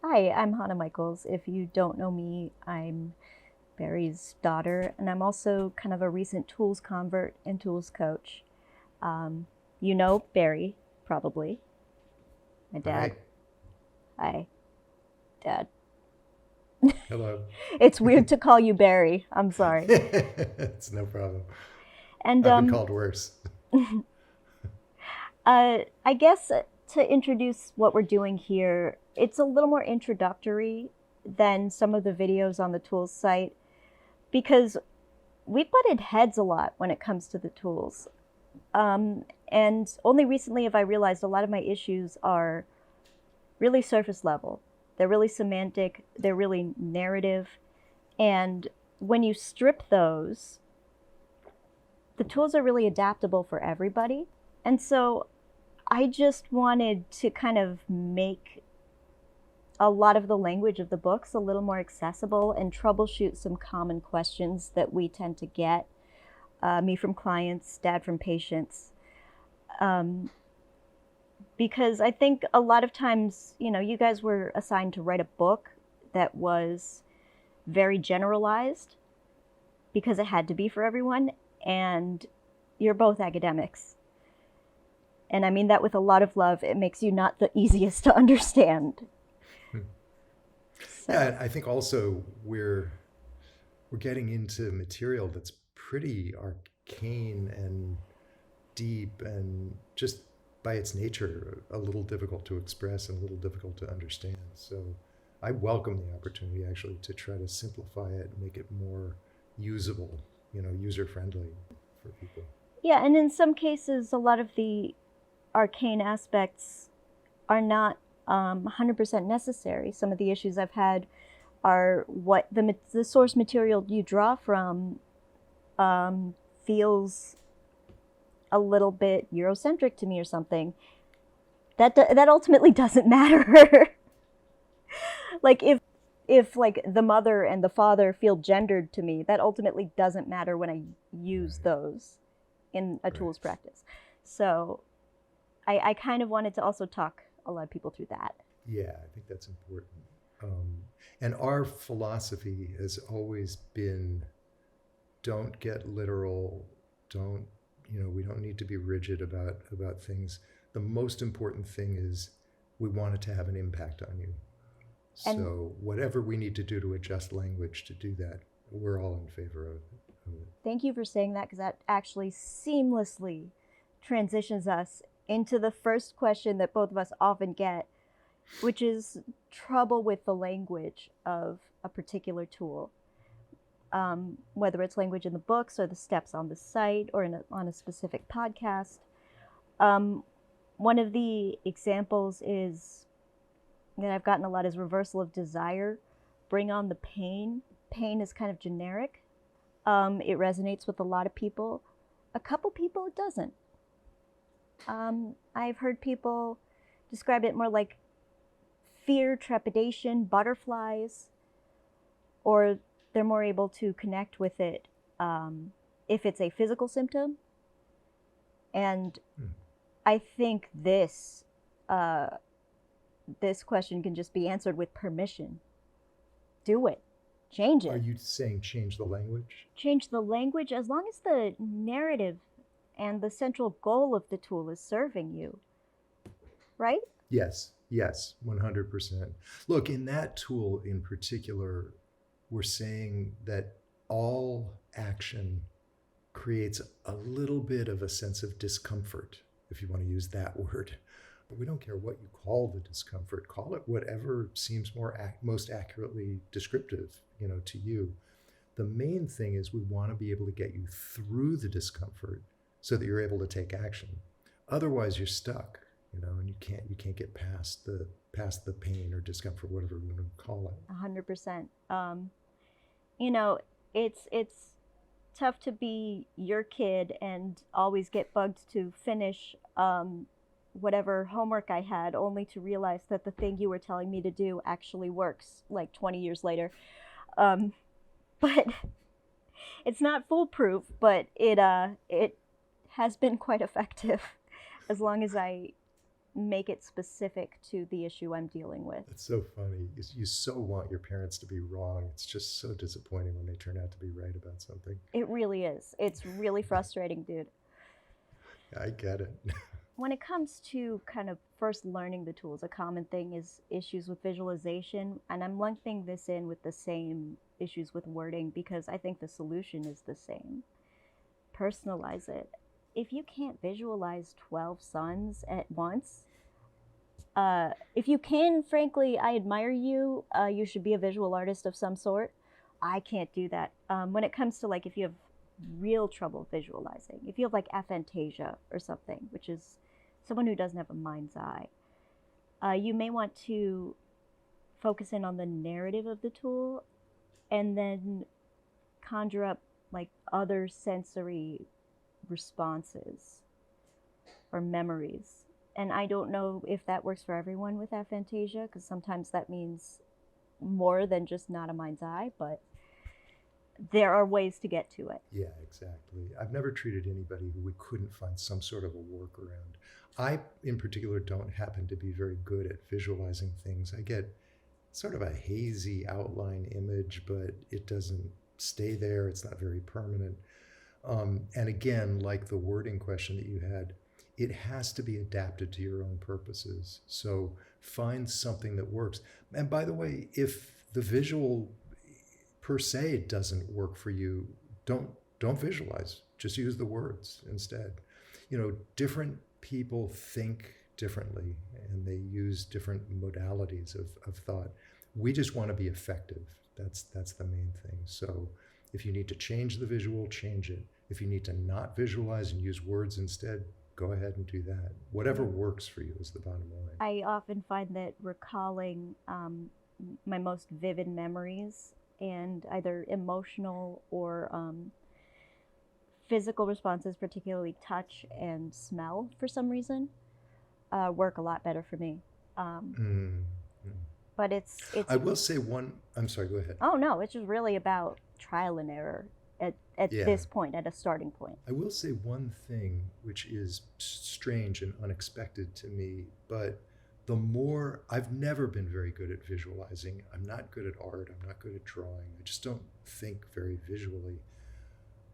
Hi, I'm Hana Michels. If you don't know me, I'm Barry's daughter, and I'm also kind of a recent tools convert and tools coach. Um, you know Barry, probably. My dad. Hi. Hi, Dad. Hello. It's weird to call you Barry. I'm sorry. It's no problem. And I've been called worse. I guess to introduce what we're doing here, it's a little more introductory than some of the videos on the tools site because we butted heads a lot when it comes to the tools. And only recently have I realized a lot of my issues are really surface level. They're really semantic, they're really narrative. And when you strip those, the tools are really adaptable for everybody. And so I just wanted to kind of make a lot of the language of the books a little more accessible and troubleshoot some common questions that we tend to get, me from clients, Dad from patients. Um, because I think a lot of times, you guys were assigned to write a book that was very generalized because it had to be for everyone, and you're both academics. And I mean that with a lot of love. It makes you not the easiest to understand. So, Yeah, I think also we're getting into material that's pretty arcane and deep and just by its nature a little difficult to express and a little difficult to understand. So I welcome the opportunity actually to try to simplify it and make it more usable, user friendly for people. yeah, and in some cases, a lot of the arcane aspects are not 100% necessary. Some of the issues I've had are what the source material you draw from feels a little bit Eurocentric to me or something. That ultimately doesn't matter. Like if like the mother and the father feel gendered to me, that ultimately doesn't matter when I use Right, those in a right. tools practice. So I kind of wanted to also talk a lot of people through that. Yeah, I think that's important. Um, and our philosophy has always been don't get literal, don't, we don't need to be rigid about things. The most important thing is we want it to have an impact on you. And So whatever we need to do to adjust language to do that, we're all in favor of it. thank you for saying that because that actually seamlessly transitions us into the first question that both of us often get, which is trouble with the language of a particular tool. Whether it's language in the books or the steps on the site or on a specific podcast. Um, One of the examples is that I've gotten a lot is reversal of desire. Bring on the pain. Pain is kind of generic. It resonates with a lot of people. A couple people it doesn't. I've heard people describe it more like fear, trepidation, butterflies, or they're more able to connect with it if it's a physical symptom. And Hmm. I think uh, this question can just be answered with permission. Do it. Change Are it. you saying change the language? Change the language as long as the narrative and the central goal of the tool is serving you, right? Yes, yes, 100%. Look, in that tool in particular, we're saying that all action creates a little bit of a sense of discomfort, if you want to use that word. But we don't care what you call the discomfort. Call it whatever seems most accurately descriptive, to you. The main thing is we want to be able to get you through the discomfort so that you're able to take action. Otherwise, you're stuck, and you can't get past the pain or discomfort, whatever we want to call it. 100%. You know, it's tough to be your kid and always get bugged to finish whatever homework I had, only to realize that the thing you were telling me to do actually works like 20 years later. Um, but it's not foolproof, but it has been quite effective as long as I make it specific to the issue I'm dealing with. It's so funny. You so want your parents to be wrong. It's just so disappointing when they turn out to be right about something. It really is. It's really frustrating, dude. I get it. When it comes to kind of first learning the tools, a common thing is issues with visualization, and I'm lumping this in with the same issues with wording because I think the solution is the same. Personalize it. If you can't visualize 12 suns at once, if you can, frankly, I admire you. You should be a visual artist of some sort. I can't do that. When it comes to like if you have real trouble visualizing, if you have like aphantasia or something, which is someone who doesn't have a mind's eye, you may want to focus in on the narrative of the tool and then conjure up like other sensory responses or memories. And I don't know if that works for everyone with aphantasia, because sometimes that means more than just not a mind's eye, but there are ways to get to it. Yeah, exactly. I've never treated anybody who we couldn't find some sort of a workaround. I, in particular, don't happen to be very good at visualizing things. I get sort of a hazy outline image, but it doesn't stay there. It's not very permanent. And again, like the wording question that you had, it has to be adapted to your own purposes. So find something that works. And by the way, if the visual per se doesn't work for you, don't visualize. Just use the words instead. You know, different people think differently and they use different modalities of thought. We just want to be effective. That's the main thing. So if you need to change the visual, change it. If you need to not visualize and use words instead, go ahead and do that. Whatever works for you is the bottom line. I often find that recalling my most vivid memories and either emotional or physical responses, particularly touch and smell for some reason, work a lot better for me. But it's I will say one, I'm sorry, go ahead. Oh no, it's just really about trial and error at this point, at a starting point. I will say one thing which is strange and unexpected to me, but the more, I've never been very good at visualizing. I'm not good at art. I'm not good at drawing. I just don't think very visually.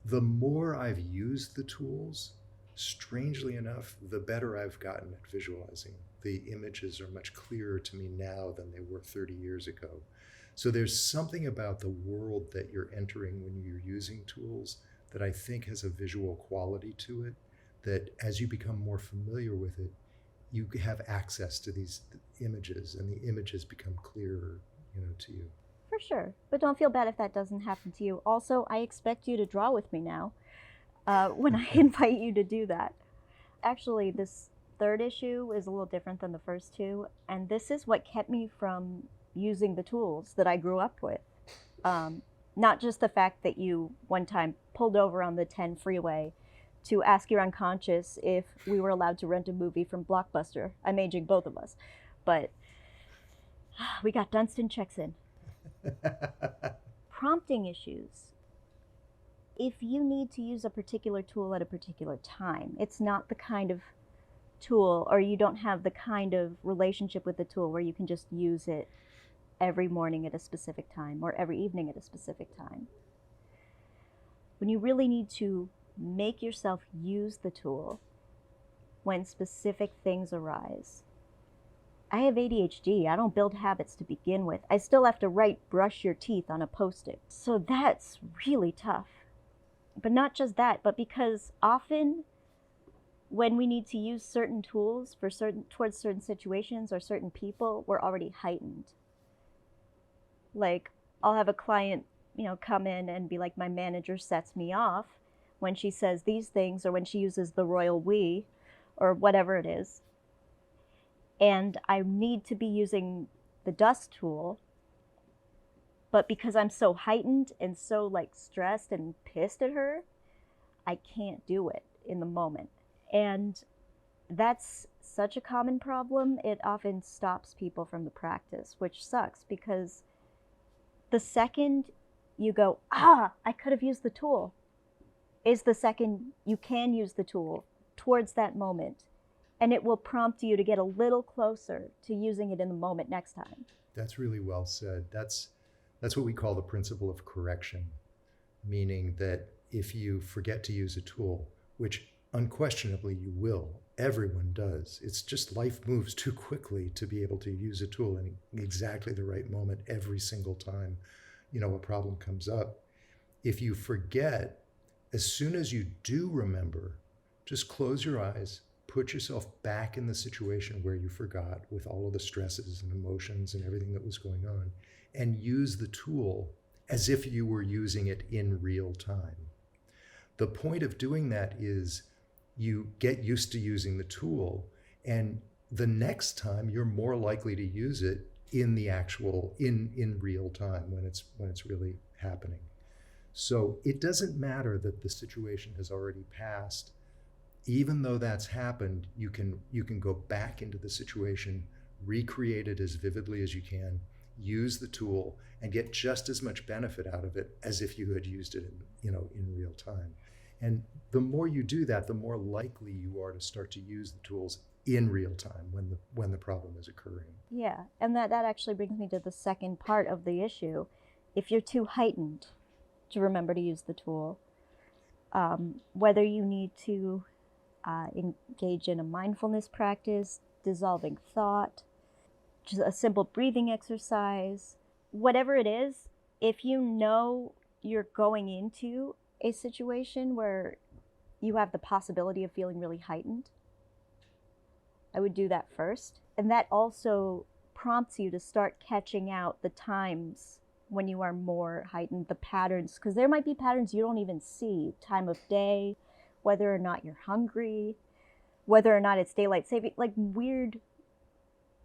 The more I've used the tools, strangely enough, the better I've gotten at visualizing. The images are much clearer to me now than they were 30 years ago. So there's something about the world that you're entering when you're using tools that I think has a visual quality to it, that as you become more familiar with it, you have access to these images and the images become clearer, to you. For sure. But don't feel bad if that doesn't happen to you. Also, I expect you to draw with me now when I invite you to do that. Actually, this third issue is a little different than the first two, and this is what kept me from using the tools that I grew up with. Not just the fact that you one time pulled over on the 10 freeway to ask your unconscious if we were allowed to rent a movie from Blockbuster. I'm aging both of us. But we got Dunstan checks in. Prompting issues. If you need to use a particular tool at a particular time, it's not the kind of tool, or you don't have the kind of relationship with the tool where you can just use it every morning at a specific time or every evening at a specific time. When you really need to make yourself use the tool when specific things arise. I have ADHD. I don't build habits to begin with. I still have to write brush your teeth on a Post-it. So that's really tough. But not just that, but because often when we need to use certain tools for towards certain situations or certain people, we're already heightened. Like, I'll have a client, come in and be like, my manager sets me off when she says these things, or when she uses the royal we, or whatever it is. And I need to be using the dust tool, but because I'm so heightened and so stressed and pissed at her, I can't do it in the moment. And that's such a common problem. It often stops people from the practice, which sucks, because the second you go, I could have used the tool, is the second you can use the tool towards that moment And it will prompt you to get a little closer to using it in the moment next time. That's really well said. That's what we call the principle of correction, meaning that if you forget to use a tool, which unquestionably you will, everyone does. It's just life moves too quickly to be able to use a tool in exactly the right moment every single time, a problem comes up. If you forget, as soon as you do remember, just close your eyes, put yourself back in the situation where you forgot with all of the stresses and emotions and everything that was going on, and use the tool as if you were using it in real time. The point of doing that is you get used to using the tool, and the next time you're more likely to use it in the actual in real time when it's really happening. So it doesn't matter that the situation has already passed. Even though that's happened, you can go back into the situation, recreate it as vividly as you can, use the tool, and get just as much benefit out of it as if you had used it in real time. And the more you do that, the more likely you are to start to use the tools in real time when the problem is occurring. Yeah, and that actually brings me to the second part of the issue. If you're too heightened to remember to use the tool, whether you need to engage in a mindfulness practice, dissolving thought, just a simple breathing exercise, whatever it is, if you know you're going into a situation where you have the possibility of feeling really heightened, I would do that first. And that also prompts you to start catching out the times when you are more heightened, the patterns, because there might be patterns you don't even see, time of day, whether or not you're hungry, whether or not it's daylight saving, like weird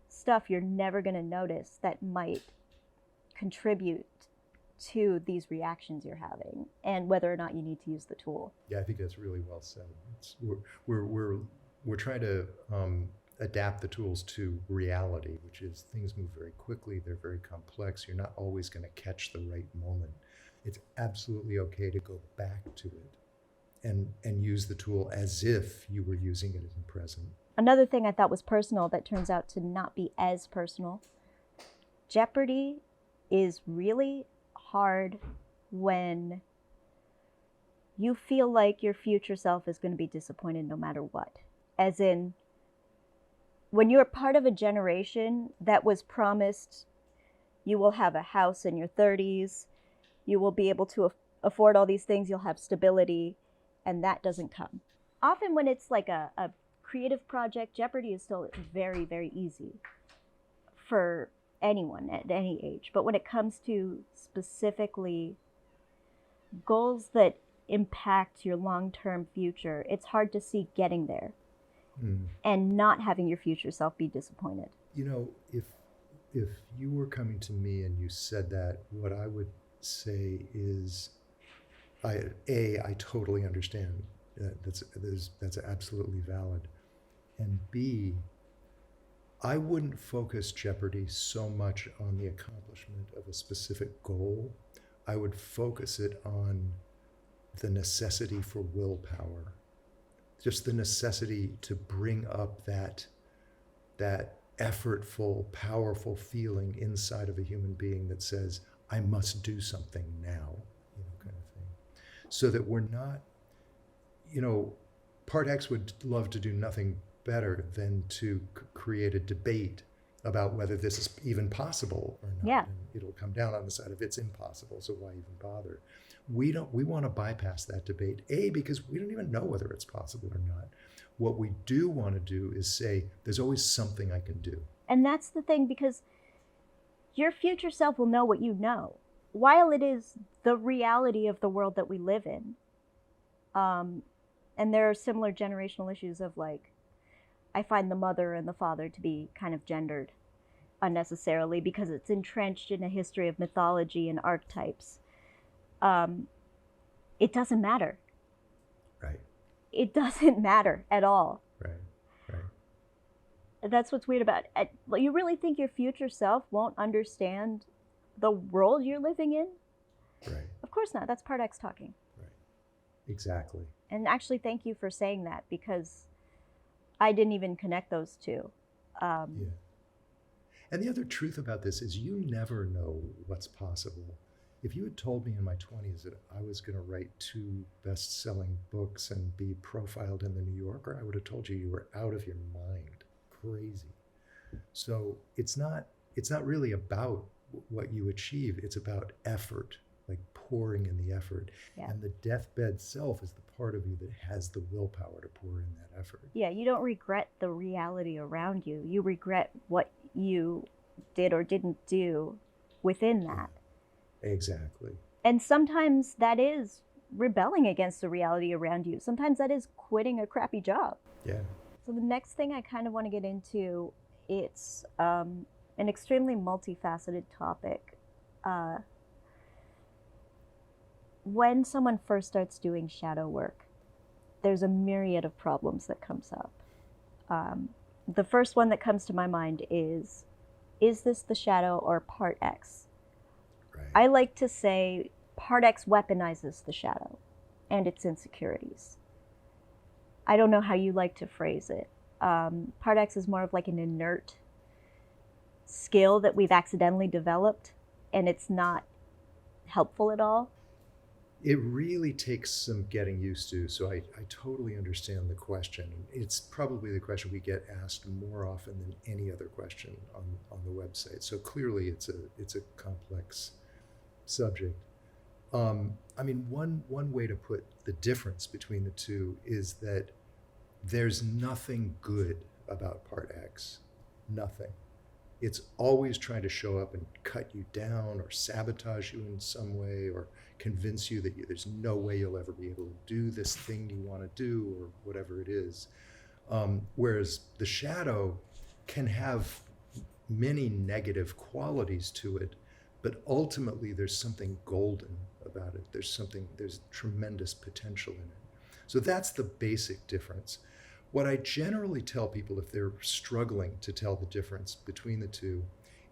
stuff you're never going to notice that might contribute to these reactions you're having, and whether or not you need to use the tool. Yeah, I think that's really well said. We're trying to adapt the tools to reality, which is things move very quickly, they're very complex, you're not always going to catch the right moment. It's absolutely okay to go back to it and use the tool as if you were using it in present. Another thing I thought was personal that turns out to not be as personal, Jeopardy is really hard when you feel like your future self is going to be disappointed no matter what. As in, when you're part of a generation that was promised you will have a house in your 30s, you will be able to afford all these things, you'll have stability, and that doesn't come. Often when it's like a creative project, Jeopardy is still very, very easy for anyone at any age. But when it comes to specifically goals that impact your long-term future, it's hard to see getting there and not having your future self be disappointed. If you were coming to me and you said that, what I would say is, I totally understand that's absolutely valid, and B, I wouldn't focus Jeopardy so much on the accomplishment of a specific goal. I would focus it on the necessity for willpower, just the necessity to bring up that effortful, powerful feeling inside of a human being that says, I must do something now, kind of thing. So that we're not, Part X would love to do nothing better than to create a debate about whether this is even possible or not. Yeah. And it'll come down on the side of it's impossible, so why even bother? We want to bypass that debate, because we don't even know whether it's possible or not. What we do want to do is say, there's always something I can do. And that's the thing, because your future self will know what you know. While it is the reality of the world that we live in, and there are similar generational issues of like, I find the mother and the father to be kind of gendered unnecessarily because it's entrenched in a history of mythology and archetypes. It doesn't matter. Right. It doesn't matter at all. Right. That's what's weird about it. You really think your future self won't understand the world you're living in? Right. Of course not. That's Part X talking. Right. Exactly. And actually, thank you for saying that, because I didn't even connect those two. Yeah. And the other truth about this is you never know what's possible. If you had told me in my 20s that I was going to write 2 best-selling books and be profiled in the New Yorker, I would have told you were out of your mind, crazy. So it's not really about what you achieve. It's about effort, like pouring in the effort. Yeah. And the deathbed self is the part of you that has the willpower to pour in that effort. Yeah, you don't regret the reality around you. You regret what you did or didn't do within that. Yeah, exactly. And sometimes that is rebelling against the reality around you. Sometimes that is quitting a crappy job. Yeah. So the next thing I kind of want to get into, it's an extremely multifaceted topic. When someone first starts doing shadow work, there's a myriad of problems that comes up. The first one that comes to my mind is this the shadow or part X? Right. I like to say part X weaponizes the shadow and its insecurities. I don't know how you like to phrase it. Part X is more of like an inert skill that we've accidentally developed, and it's not helpful at all. It really takes some getting used to. So I totally understand the question. It's probably the question we get asked more often than any other question on the website. So clearly it's a complex subject. I mean, one way to put the difference between the two is that there's nothing good about part X. Nothing. It's always trying to show up and cut you down or sabotage you in some way or convince you that there's no way you'll ever be able to do this thing you want to do or whatever it is. Whereas the shadow can have many negative qualities to it, but ultimately there's something golden about it. There's tremendous potential in it. So that's the basic difference. What I generally tell people if they're struggling to tell the difference between the two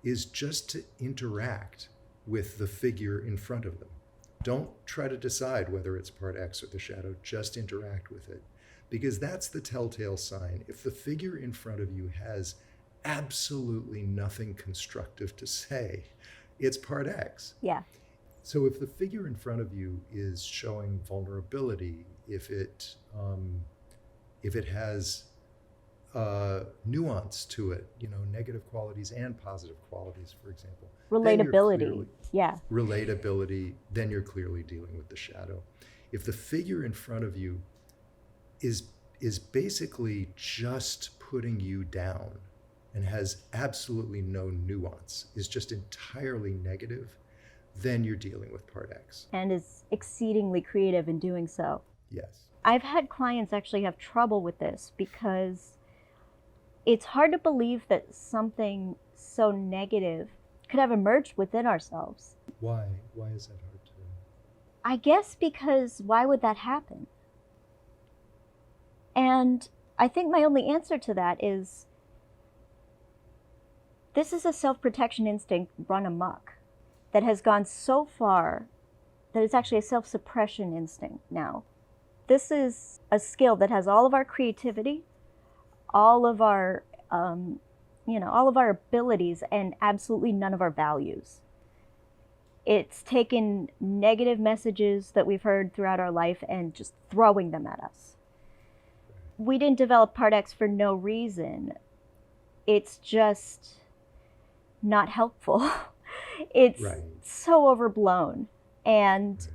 is just to interact with the figure in front of them. Don't try to decide whether it's part X or the shadow, just interact with it. Because that's the telltale sign. If the figure in front of you has absolutely nothing constructive to say, it's part X. Yeah. So if the figure in front of you is showing vulnerability, if it has nuance to it, negative qualities and positive qualities, for example. Relatability. Yeah. Relatability, then you're clearly dealing with the shadow. If the figure in front of you is basically just putting you down and has absolutely no nuance, is just entirely negative, then you're dealing with part X. And is exceedingly creative in doing so. Yes. I've had clients actually have trouble with this because it's hard to believe that something so negative could have emerged within ourselves. Why? Why is that hard to? I guess because why would that happen? And I think my only answer to that is this is a self-protection instinct run amok that has gone so far that it's actually a self-suppression instinct now. This is a skill that has all of our creativity, all of our, all of our abilities, and absolutely none of our values. It's taken negative messages that we've heard throughout our life and just throwing them at us. We didn't develop part X for no reason. It's just not helpful. It's so overblown. And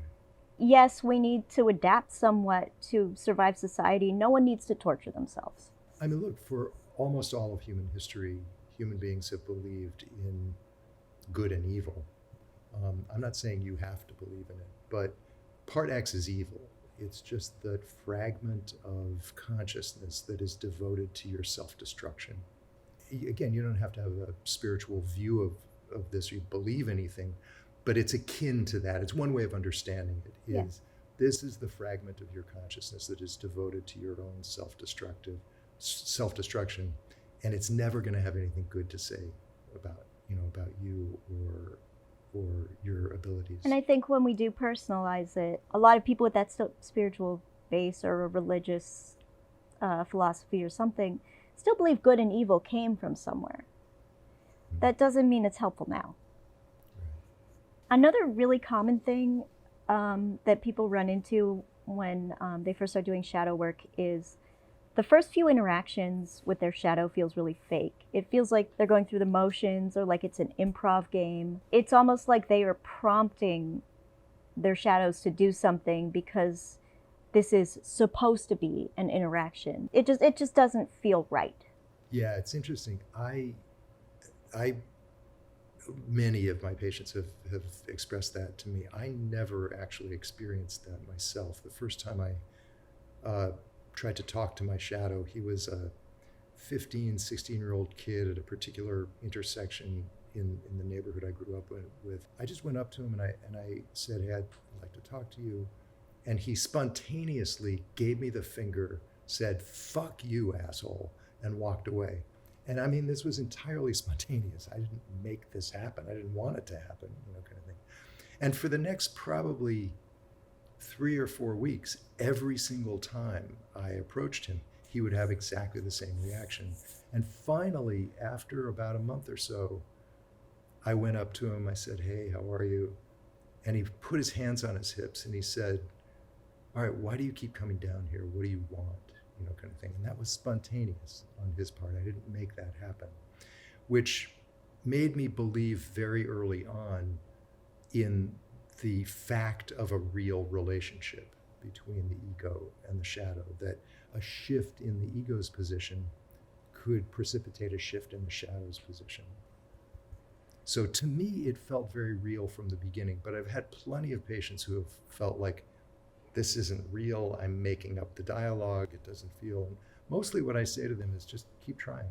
yes, we need to adapt somewhat to survive society. No one needs to torture themselves. I mean, look, for almost all of human history, human beings have believed in good and evil. I'm not saying you have to believe in it, but part X is evil. It's just that fragment of consciousness that is devoted to your self-destruction. Again, you don't have to have a spiritual view of this, or you believe anything, but it's akin to that. It's one way of understanding it. This is the fragment of your consciousness that is devoted to your own self-destruction, and it's never going to have anything good to say about you or your abilities. And I think when we do personalize it, a lot of people with that spiritual base or a religious philosophy or something, still believe good and evil came from somewhere. That doesn't mean it's helpful now. Another really common thing that people run into when they first start doing shadow work is the first few interactions with their shadow feels really fake. It feels like they're going through the motions or like it's an improv game. It's almost like they are prompting their shadows to do something because this is supposed to be an interaction. It just doesn't feel right. Yeah, it's interesting. Many of my patients have expressed that to me. I never actually experienced that myself. The first time I tried to talk to my shadow, he was a 15, 16-year-old kid at a particular intersection in the neighborhood I grew up with. I just went up to him and I said, hey, I'd like to talk to you. And he spontaneously gave me the finger, said, fuck you, asshole, and walked away. And I mean, this was entirely spontaneous. I didn't make this happen. I didn't want it to happen, kind of thing. And for the next probably 3 or 4 weeks, every single time I approached him, he would have exactly the same reaction. And finally, after about a month or so, I went up to him. I said, hey, how are you? And he put his hands on his hips and he said, all right, why do you keep coming down here? What do you want? Kind of thing. And that was spontaneous on his part. I didn't make that happen, which made me believe very early on in the fact of a real relationship between the ego and the shadow, that a shift in the ego's position could precipitate a shift in the shadow's position. So to me, it felt very real from the beginning, but I've had plenty of patients who have felt like, this isn't real, I'm making up the dialogue, it doesn't feel. Mostly what I say to them is just keep trying,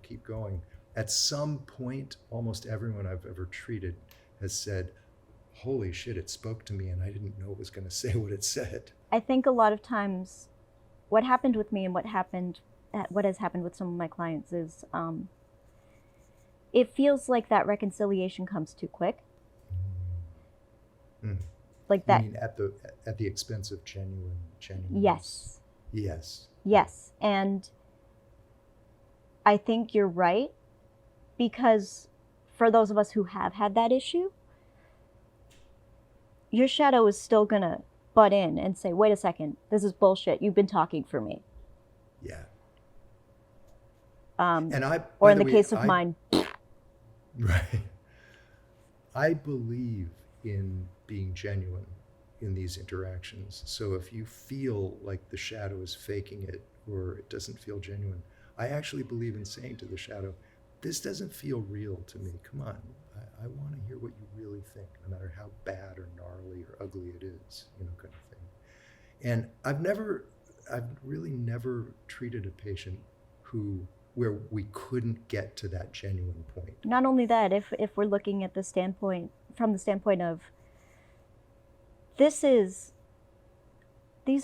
keep going. At some point, almost everyone I've ever treated has said, holy shit, it spoke to me and I didn't know it was going to say what it said. I think a lot of times what happened with me and what has happened with some of my clients is it feels like that reconciliation comes too quick. Mm. Like that. You mean at the expense of genuine? Yes. Yes. Yes. And I think you're right, because for those of us who have had that issue, your shadow is still gonna butt in and say, wait a second, this is bullshit. You've been talking for me. Yeah. Or in the case of mine. Right. I believe in being genuine in these interactions. So if you feel like the shadow is faking it or it doesn't feel genuine, I actually believe in saying to the shadow, this doesn't feel real to me. Come on, I want to hear what you really think, no matter how bad or gnarly or ugly it is, kind of thing. And I've really never treated a patient where we couldn't get to that genuine point. Not only that, if we're looking at from the standpoint of, these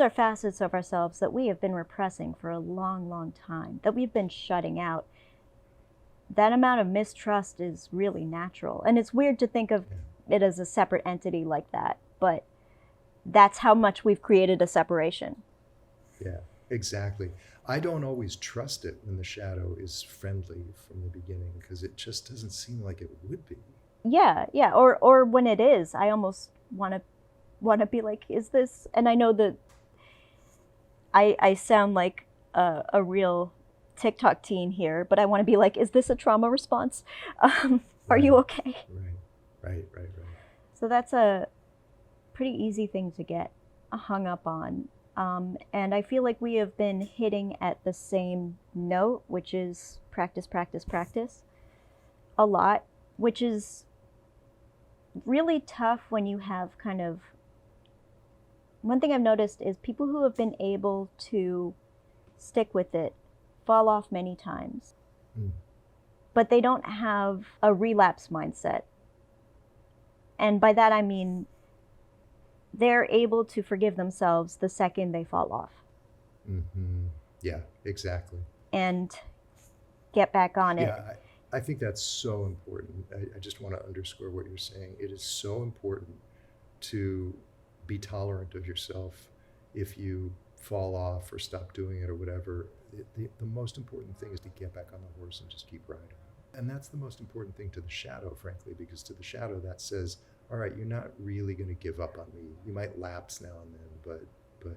are facets of ourselves that we have been repressing for a long, long time, that we've been shutting out. That amount of mistrust is really natural. And it's weird to think of it as a separate entity like that, but that's how much we've created a separation. Yeah, exactly. I don't always trust it when the shadow is friendly from the beginning, because it just doesn't seem like it would be. Yeah. Or when it is, I almost want to be like, is this? And I know that I sound like a real TikTok teen here, but I want to be like, is this a trauma response? Are you okay? Right. So that's a pretty easy thing to get hung up on. And I feel like we have been hitting at the same note, which is practice, practice, practice a lot, which is really tough when you have one thing I've noticed is people who have been able to stick with it fall off many times, but they don't have a relapse mindset. And by that, I mean, they're able to forgive themselves the second they fall off. Mm-hmm. Yeah, exactly. And get back on it. Yeah, I think that's so important. I just want to underscore what you're saying. It is so important to be tolerant of yourself if you fall off or stop doing it or whatever. The most important thing is to get back on the horse and just keep riding. And that's the most important thing to the shadow, frankly, because to the shadow that says, all right, you're not really going to give up on me. You might lapse now and then, but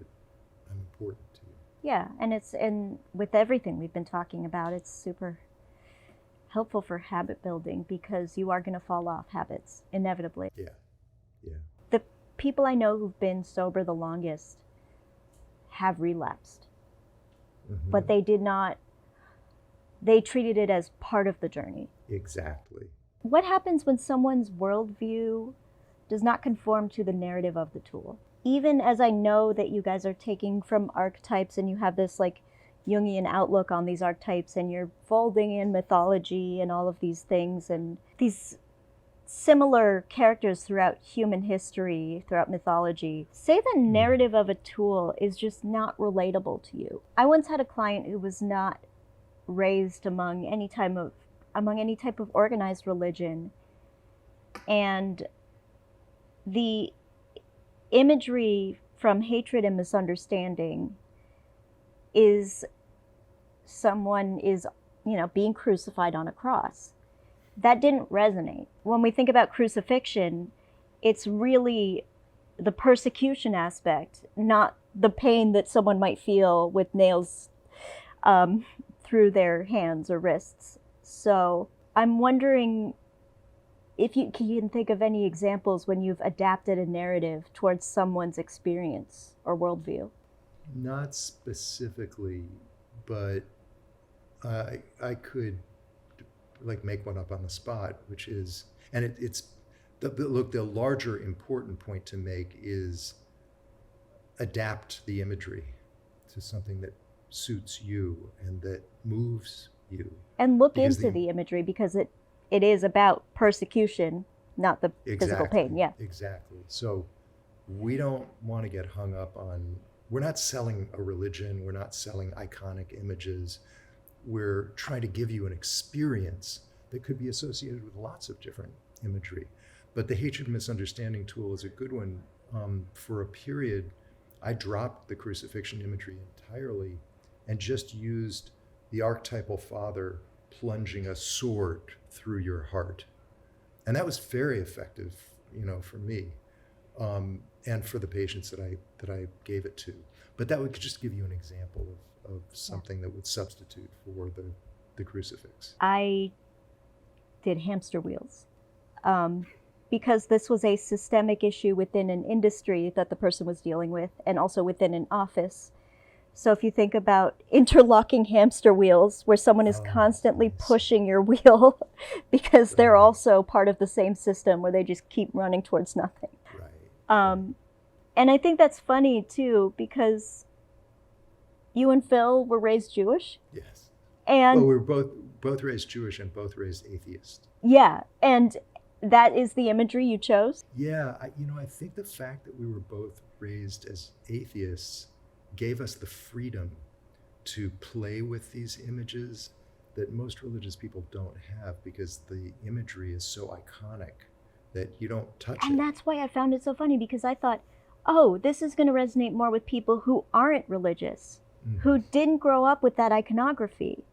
I'm important to you. Yeah, and with everything we've been talking about, it's super helpful for habit building because you are going to fall off habits inevitably. Yeah. The people I know who've been sober the longest have relapsed, but they did not. They treated it as part of the journey. Exactly. What happens when someone's worldview does not conform to the narrative of the tool? Even as I know that you guys are taking from archetypes and you have this like Jungian outlook on these archetypes and you're folding in mythology and all of these things and these similar characters throughout human history, throughout mythology, say the narrative of a tool is just not relatable to you. I once had a client who was not raised among any type of organized religion, and the imagery from hatred and misunderstanding is someone is, being crucified on a cross. That didn't resonate. When we think about crucifixion, it's really the persecution aspect, not the pain that someone might feel with nails through their hands or wrists. So I'm wondering if you can think of any examples when you've adapted a narrative towards someone's experience or worldview. Not specifically, but I could like make one up on the spot, which is, and it's the larger important point to make is adapt the imagery to something that suits you and that moves you. And look into the imagery because it is about persecution, not the physical pain. Yeah. Exactly. So we don't want to get hung up on, we're not selling a religion, we're not selling iconic images. We're trying to give you an experience that could be associated with lots of different imagery. But the hatred and misunderstanding tool is a good one. For a period, I dropped the crucifixion imagery entirely and just used the archetypal father plunging a sword through your heart. And that was very effective, for me, and for the patients that I gave it to. But that would just give you an example of something that would substitute for the crucifix. I did hamster wheels because this was a systemic issue within an industry that the person was dealing with and also within an office. So if you think about interlocking hamster wheels where someone is constantly pushing your wheel because they're also part of the same system where they just keep running towards nothing. Right. And I think that's funny too because you and Phil were raised Jewish. Yes. And we were both raised Jewish and both raised atheist. Yeah, and that is the imagery you chose? Yeah, I think the fact that we were both raised as atheists gave us the freedom to play with these images that most religious people don't have because the imagery is so iconic that you don't touch it. And that's why I found it so funny because I thought, oh, this is going to resonate more with people who aren't religious, who didn't grow up with that iconography,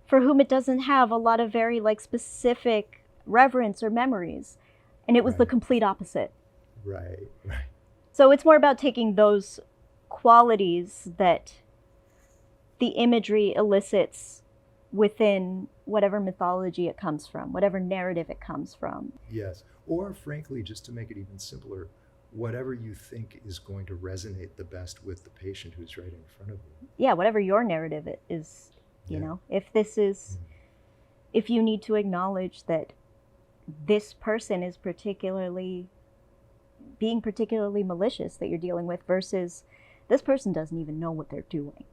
for whom it doesn't have a lot of very specific reverence or memories. And it was the complete opposite. Right. So it's more about taking those qualities that the imagery elicits within whatever mythology it comes from, whatever narrative it comes from. Yes. Or frankly, just to make it even simpler, whatever you think is going to resonate the best with the patient who's right in front of you. Yeah, whatever your narrative is, you know, if you need to acknowledge that this person is being particularly malicious that you're dealing with versus this person doesn't even know what they're doing.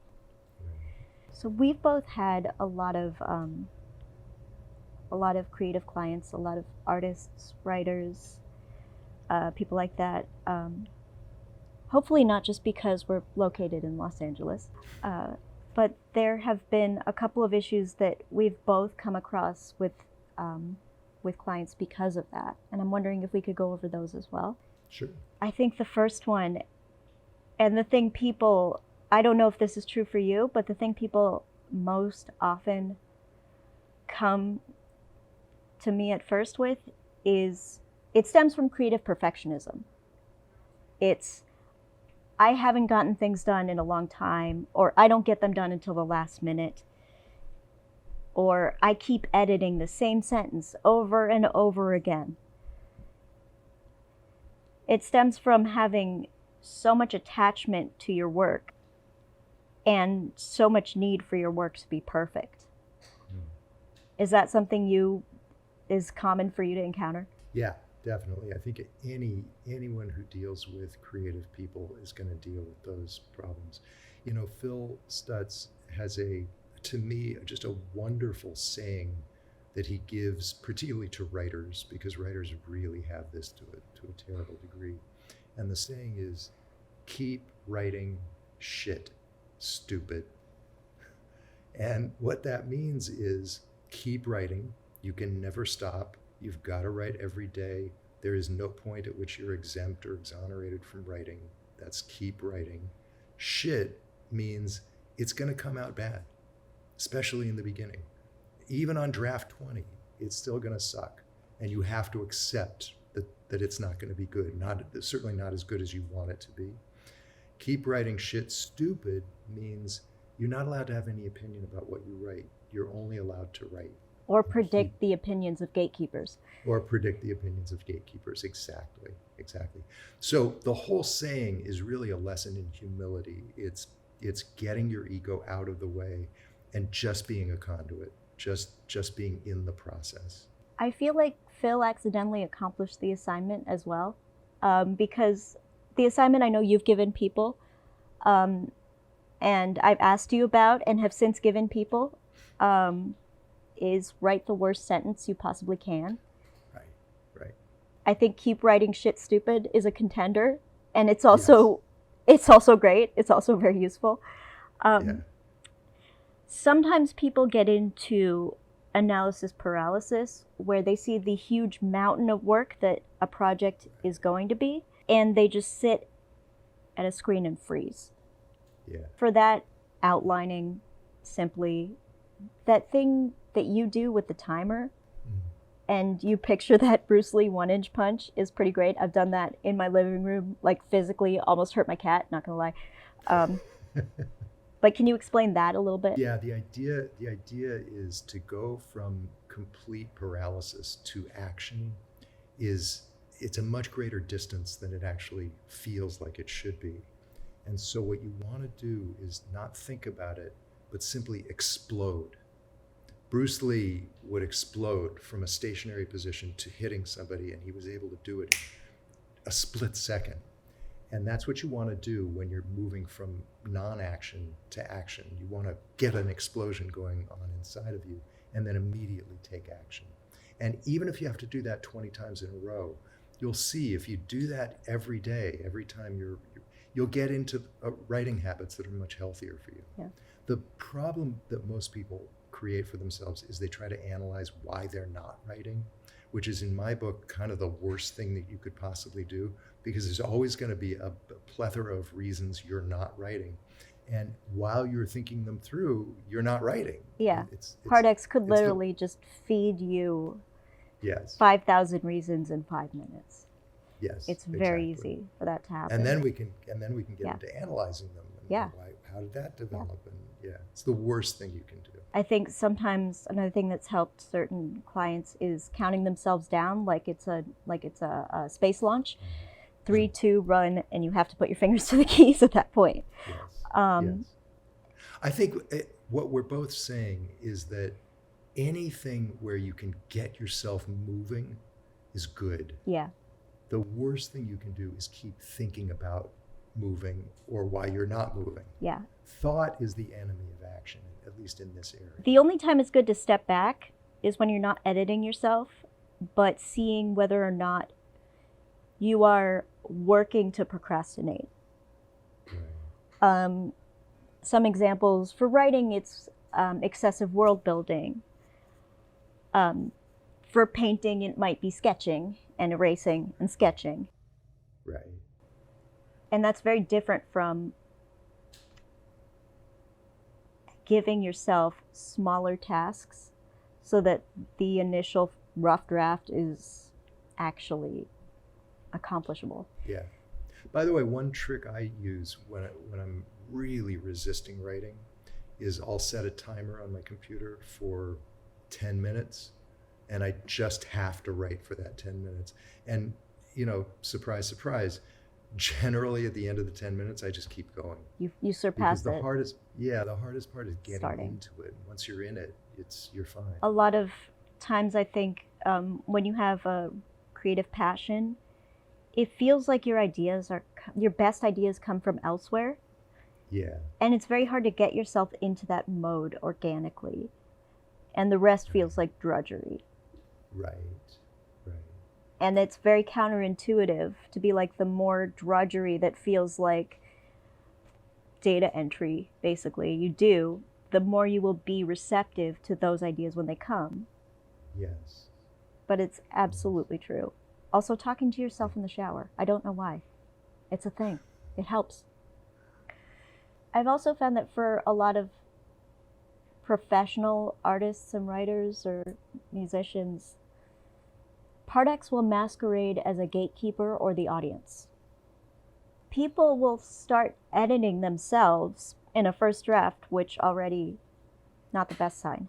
So we've both had a lot of creative clients, a lot of artists, writers, people like that. Hopefully not just because we're located in Los Angeles, but there have been a couple of issues that we've both come across with clients because of that. And I'm wondering if we could go over those as well. Sure. I think the first one, And the thing people, I don't know if this is true for you, but the thing people most often come to me at first with is, it stems from creative perfectionism. It's, I haven't gotten things done in a long time, or I don't get them done until the last minute, or I keep editing the same sentence over and over again. It stems from having so much attachment to your work and so much need for your work to be perfect. Is that something is common for you to encounter? Yeah, definitely. I think anyone who deals with creative people is going to deal with those problems. You know, Phil Stutz has to me, just a wonderful saying that he gives, particularly to writers, because writers really have this to a terrible degree. And the saying is, keep writing shit, stupid. And what that means is, keep writing. You can never stop. You've got to write every day. There is no point at which you're exempt or exonerated from writing. That's keep writing. Shit means it's going to come out bad, especially in the beginning. Even on draft 20, it's still going to suck. And you have to accept that it's not going to be good. Certainly not as good as you want it to be. Keep writing shit, stupid means you're not allowed to have any opinion about what you write. You're only allowed to write. Or predict the opinions of gatekeepers. Or predict the opinions of gatekeepers. Exactly. So the whole saying is really a lesson in humility. It's getting your ego out of the way and just being a conduit, just being in the process. I feel like Phil accidentally accomplished the assignment as well, because the assignment I know you've given people, and I've asked you about and have since given people, is write the worst sentence you possibly can. Right. I think keep writing shit stupid is a contender, and it's also great. It's also very useful. Sometimes people get into analysis paralysis, where they see the huge mountain of work that a project is going to be, and they just sit at a screen and freeze. Yeah. For that, outlining simply that thing that you do with the timer, and you picture that Bruce Lee 1-inch punch is pretty great. I've done that in my living room, like physically almost hurt my cat, not gonna lie. But can you explain that a little bit? Yeah, the idea is to go from complete paralysis to action. It's a much greater distance than it actually feels like it should be. And so what you want to do is not think about it, but simply explode. Bruce Lee would explode from a stationary position to hitting somebody, and he was able to do it in a split second. And that's what you want to do when you're moving from non-action to action. You want to get an explosion going on inside of you and then immediately take action. And even if you have to do that 20 times in a row, you'll see if you do that every day, every time you'll get into writing habits that are much healthier for you. Yeah. The problem that most people create for themselves is they try to analyze why they're not writing, which is, in my book, kind of the worst thing that you could possibly do, because there's always going to be a plethora of reasons you're not writing. And while you're thinking them through, you're not writing. Yeah. Hardex could literally just feed you 5,000 reasons in 5 minutes. Yes. It's very easy for that to happen. And then we can get into analyzing them. And how did that develop? And it's the worst thing you can do. I think sometimes another thing that's helped certain clients is counting themselves down like it's a space launch. 3, 2, run, and you have to put your fingers to the keys at that point. Yes. I think what we're both saying is that anything where you can get yourself moving is good. Yeah. The worst thing you can do is keep thinking about moving or why you're not moving. Yeah. Thought is the enemy of action, at least in this area. The only time it's good to step back is when you're not editing yourself, but seeing whether or not you are working to procrastinate. Right. Some examples for writing, it's excessive world building. For painting, it might be sketching and erasing and sketching. Right. And that's very different from giving yourself smaller tasks so that the initial rough draft is actually accomplishable. Yeah. By the way, one trick I use when I'm really resisting writing is I'll set a timer on my computer for 10 minutes, and I just have to write for that 10 minutes. And, surprise, surprise, generally at the end of the 10 minutes, I just keep going. You surpass Because it. the hardest part is getting Starting. into it. Once you're in it, you're fine. A lot of times I think when you have a creative passion, it feels like your best ideas come from elsewhere. Yeah. And it's very hard to get yourself into that mode organically. And the rest feels like drudgery. Right. And it's very counterintuitive to be like the more drudgery that feels like data entry, basically, you do, the more you will be receptive to those ideas when they come. Yes. But it's absolutely true. Also, talking to yourself in the shower. I don't know why. It's a thing. It helps. I've also found that for a lot of professional artists and writers or musicians, Part X will masquerade as a gatekeeper or the audience. People will start editing themselves in a first draft, which already not the best sign,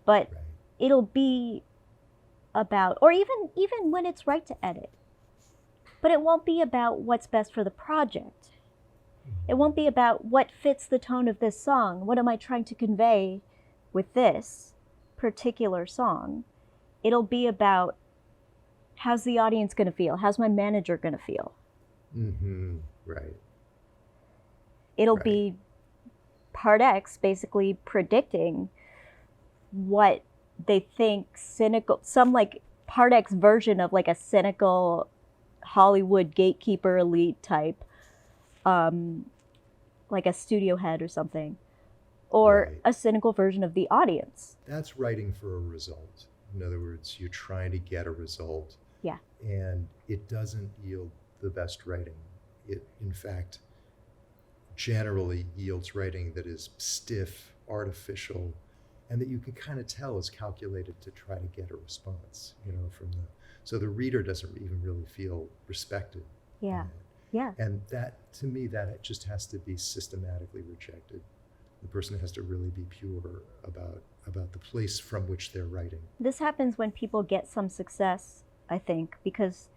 but Right. it'll be about, or even when it's right to edit, but it won't be about what's best for the project. It won't be about what fits the tone of this song. What am I trying to convey with this particular song? It'll be about, how's the audience going to feel? How's my manager going to feel? Mm-hmm. Right. It'll Right. be Part X basically predicting what they think cynical, some like Part X version of like a cynical Hollywood gatekeeper elite type, like a studio head or something, or Right. a cynical version of the audience. That's writing for a result. In other words, you're trying to get a result. Yeah. And it doesn't yield the best writing. It, in fact, generally yields writing that is stiff, artificial, and that you can kind of tell is calculated to try to get a response, so the reader doesn't even really feel respected. Yeah. Yeah. And that, to me, that just has to be systematically rejected. The person has to really be pure about the place from which they're writing. This happens when people get some success, I think, because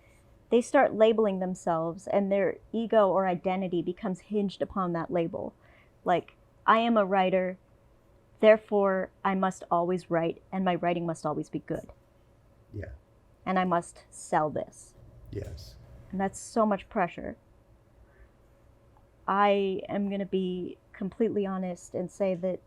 they start labeling themselves and their ego or identity becomes hinged upon that label. Like, I am a writer, therefore I must always write, and my writing must always be good. Yeah. And I must sell this. Yes. And that's so much pressure. I am going to be completely honest and say that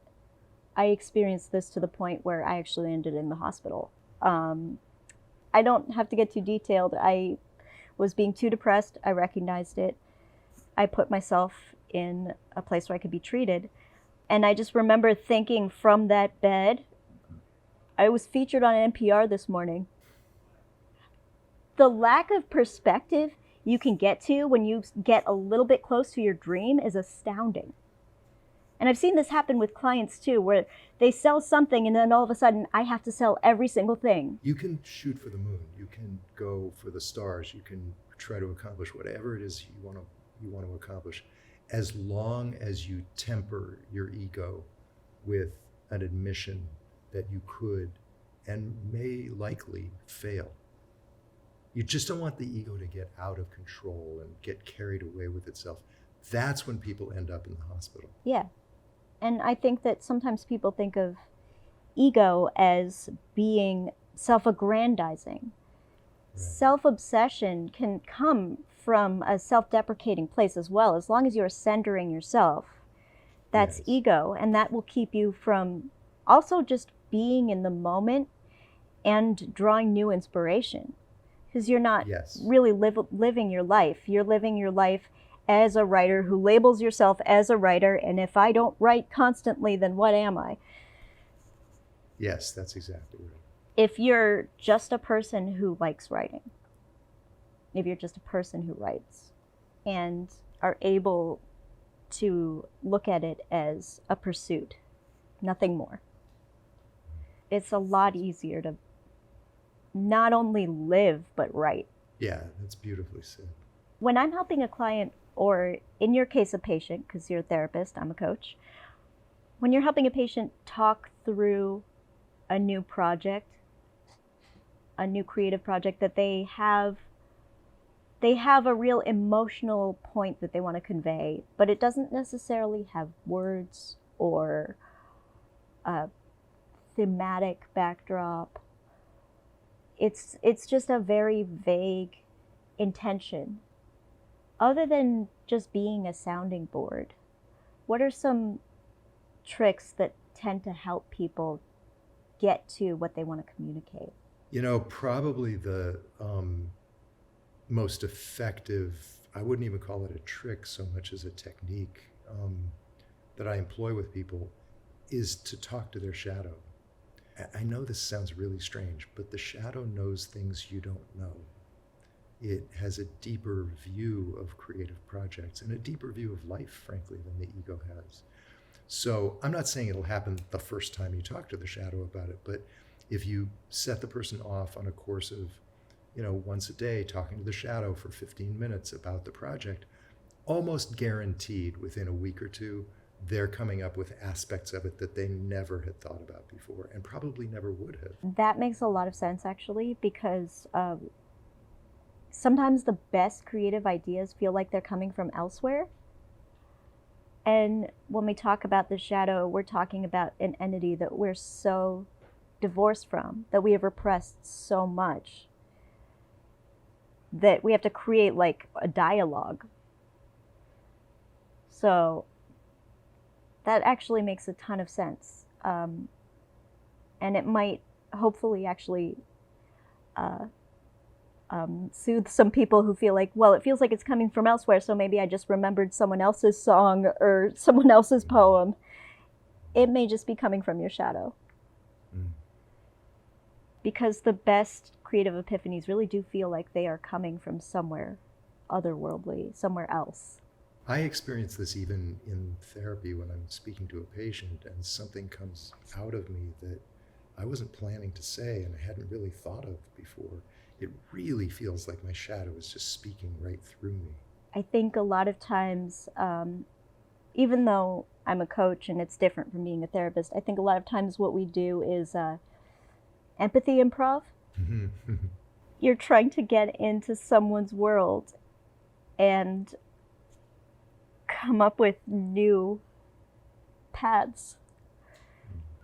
I experienced this to the point where I actually ended in the hospital. I don't have to get too detailed. I was being too depressed. I recognized it. I put myself in a place where I could be treated. And I just remember thinking from that bed, I was featured on NPR this morning. The lack of perspective you can get to when you get a little bit close to your dream is astounding. And I've seen this happen with clients too, where they sell something and then all of a sudden I have to sell every single thing. You can shoot for the moon. You can go for the stars. You can try to accomplish whatever it is you want to accomplish, as long as you temper your ego with an admission that you could and may likely fail. You just don't want the ego to get out of control and get carried away with itself. That's when people end up in the hospital. Yeah. And I think that sometimes people think of ego as being self-aggrandizing. Right. Self-obsession can come from a self-deprecating place as well. As long as you're centering yourself, that's Yes. ego. And that will keep you from also just being in the moment and drawing new inspiration. Because you're not Yes. really living your life. You're living your life as a writer who labels yourself as a writer, and if I don't write constantly, then what am I? Yes, that's exactly right. If you're just a person who likes writing, if you're just a person who writes, and are able to look at it as a pursuit, nothing more. It's a lot easier to not only live, but write. Yeah, that's beautifully said. When I'm helping a client, or in your case, a patient, because you're a therapist, I'm a coach, when you're helping a patient talk through a new project, a new creative project that they have a real emotional point that they want to convey, but it doesn't necessarily have words or a thematic backdrop. It's just a very vague intention. Other than just being a sounding board, what are some tricks that tend to help people get to what they want to communicate? Probably the most effective, I wouldn't even call it a trick so much as a technique that I employ with people, is to talk to their shadow. I know this sounds really strange, but the shadow knows things you don't know. It has a deeper view of creative projects and a deeper view of life, frankly, than the ego has. So I'm not saying it'll happen the first time you talk to the shadow about it, but if you set the person off on a course of, once a day, talking to the shadow for 15 minutes about the project, almost guaranteed within a week or two, they're coming up with aspects of it that they never had thought about before and probably never would have. That makes a lot of sense, actually, because sometimes the best creative ideas feel like they're coming from elsewhere. And when we talk about the shadow, we're talking about an entity that we're so divorced from, that we have repressed so much, that we have to create like a dialogue. So that actually makes a ton of sense. And it might hopefully actually soothe some people who feel like, well, it feels like it's coming from elsewhere, so maybe I just remembered someone else's song or someone else's poem. It may just be coming from your shadow. Because the best creative epiphanies really do feel like they are coming from somewhere otherworldly, somewhere else. I experience this even in therapy when I'm speaking to a patient and something comes out of me that I wasn't planning to say and I hadn't really thought of before. It really feels like my shadow is just speaking right through me. I think a lot of times, even though I'm a coach and it's different from being a therapist, I think a lot of times what we do is empathy improv. You're trying to get into someone's world and come up with new paths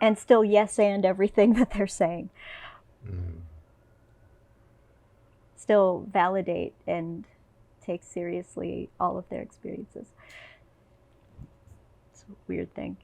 and still yes and everything that they're saying. Still validate and take seriously all of their experiences. It's a weird thing.